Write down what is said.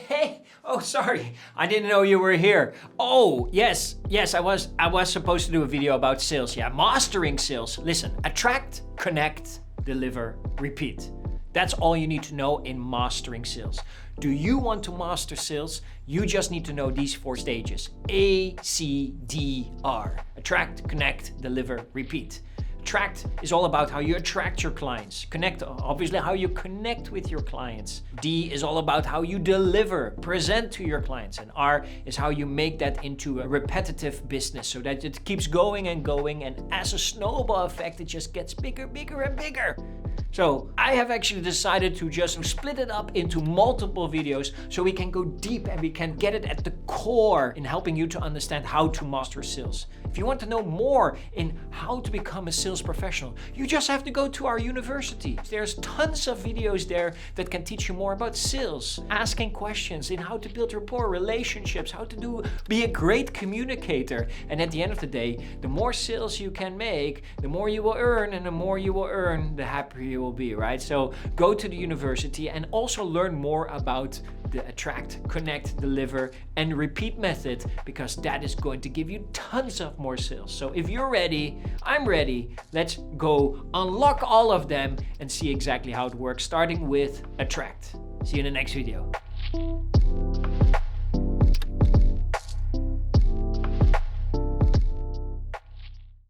Hey, oh, sorry. I didn't know you were here. Oh, yes, I was supposed to do a video about sales. Yeah, mastering sales. Listen, attract, connect, deliver, repeat. That's all you need to know in mastering sales. Do you want to master sales? You just need to know these 4 stages. ACDR. Attract, connect, deliver, repeat. Attract is all about how you attract your clients. Connect, obviously, how you connect with your clients. D is all about how you deliver, present to your clients. And R is how you make that into a repetitive business so that it keeps going and going. And as a snowball effect, it just gets bigger, bigger, and bigger. So I have actually decided to just split it up into multiple videos so we can go deep and we can get it at the core in helping you to understand how to master sales. If you want to know more in how to become a sales professional, you just have to go to our university. There's tons of videos there that can teach you more about sales, asking questions, in how to build rapport, relationships, how to be a great communicator. And at the end of the day, the more sales you can make, the more you will earn, and the more you will earn, the happier you will be, right? So go to the university and also learn more about the attract, connect, deliver, and repeat method, because that is going to give you tons of more sales. So if you're ready, I'm ready. Let's go unlock all of them and see exactly how it works, starting with attract. See you in the next video.